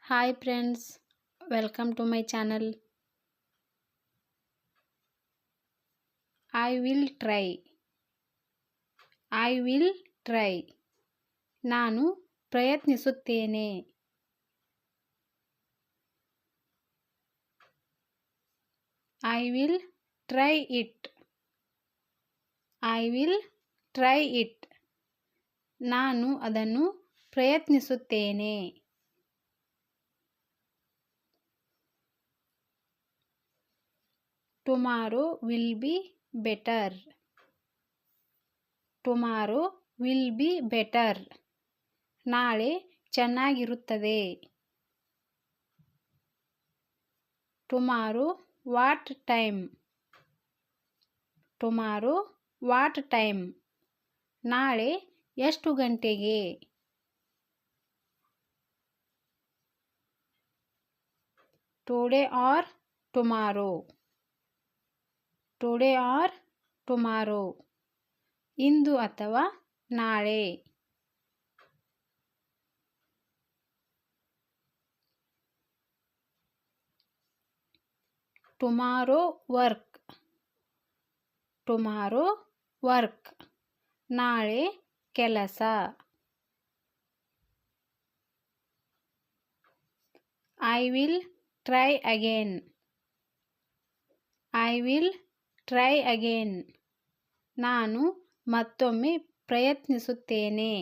Hi friends, welcome to my channel. I will try. I will try. ನಾನು ಪ್ರಯತ್ನಿಸುತ್ತೇನೆ. I will try it. I will try it. ನಾನು ಅದನ್ನು ಪ್ರಯತ್ನಿಸುತ್ತೇನೆ. Tomorrow will be better. Tomorrow will be better. ನಾಳೆ ಚೆನ್ನಾಗಿರುತ್ತದೆ. Tomorrow what time? Tomorrow what time? ನಾಳೆ ಎಷ್ಟು ಗಂಟೆಗೆ? Today or tomorrow? Today or tomorrow? ಇಂದು ಅಥವಾ ನಾಳೆ. Tomorrow work. Tomorrow work. ನಾಳೆ ಕೆಲಸ. I will try again. I will try again. ನಾನು ಮತ್ತೊಮ್ಮೆ ಪ್ರಯತ್ನಿಸುತ್ತೇನೆ.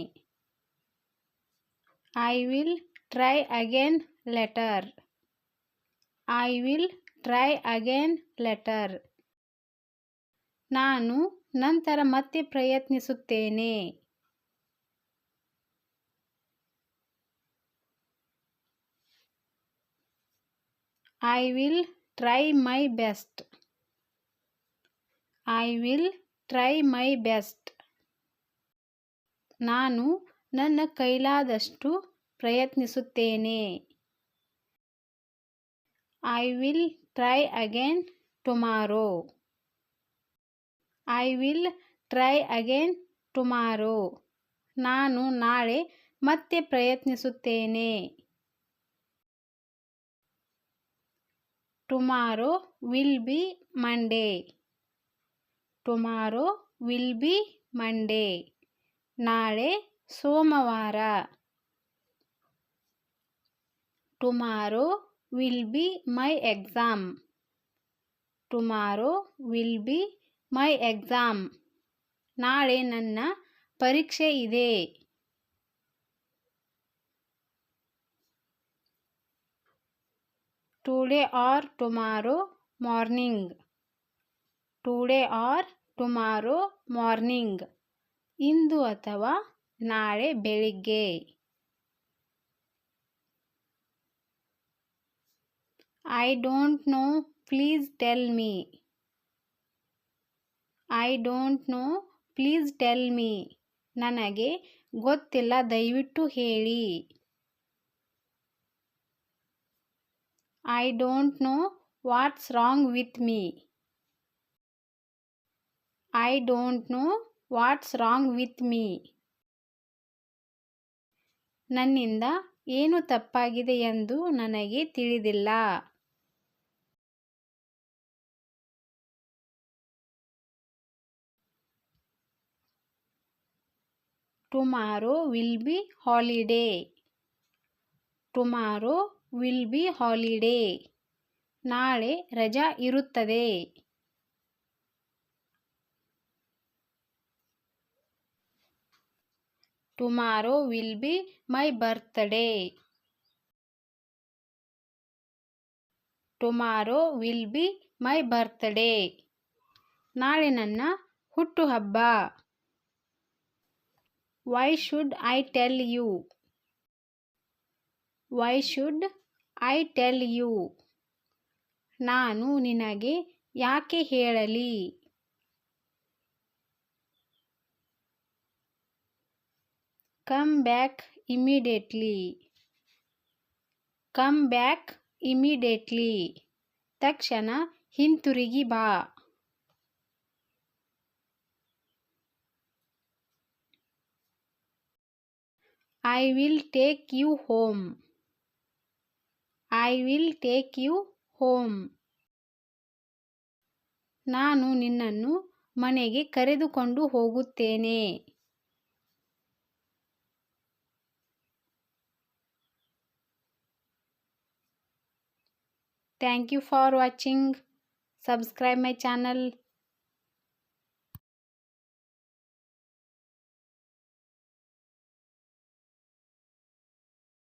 I will try again later. I will try again later. ನಾನು ನಂತರ ಮತ್ತೆ ಪ್ರಯತ್ನಿಸುತ್ತೇನೆ. I will try my best. I will try my best. ನಾನು ನನ್ನ ಕೈಲಾದಷ್ಟು ಪ್ರಯತ್ನಿಸುತ್ತೇನೆ. I will try again tomorrow. I will try again tomorrow. ನಾನು ನಾಳೆ ಮತ್ತೆ ಪ್ರಯತ್ನಿಸುತ್ತೇನೆ. Tomorrow will be Monday. Tomorrow will be Monday. ನಾಳೆ ಸೋಮವಾರ. Tomorrow will be my exam. Tomorrow will be my exam. ನಾಳೆ ನನ್ನ ಪರೀಕ್ಷೆ ಇದೆ. Today or tomorrow morning. Today or tomorrow morning. ಇಂದು ಅಥವಾ ನಾಳೆ ಬೆಳಿಗ್ಗೆ. I don't know, please tell me. I don't know, please tell me. ನನಗೆ ಗೊತ್ತಿಲ್ಲ, ದಯವಿಟ್ಟು ಹೇಳಿ. I don't know what's wrong with me. I don't know what's wrong with me. ನನ್ನಿಂದ ಏನು ತಪ್ಪಾಗಿದೆ ಎಂದು ನನಗೆ ತಿಳಿದಿಲ್ಲ. Tomorrow will be holiday. Tomorrow will be holiday. ನಾಳೆ ರಜಾ ಇರುತ್ತದೆ. Tomorrow will be my birthday. Tomorrow will be my birthday. ನಾಳೆ ನನ್ನ ಹುಟ್ಟುಹಬ್ಬ. Why should I tell you? Why should I tell you? ನಾನು ನಿನಗೆ ಯಾಕೆ ಹೇಳಲಿ? Come back immediately. Come back immediately. ತಕ್ಷಣ ಹಿಂತಿರುಗಿ ಬಾ. I will take you home. I will take you home. ನಾನು ನಿನ್ನನ್ನು ಮನೆಗೆ ಕರೆದುಕೊಂಡು ಹೋಗುತ್ತೇನೆ. Thank you for watching. Subscribe my channel.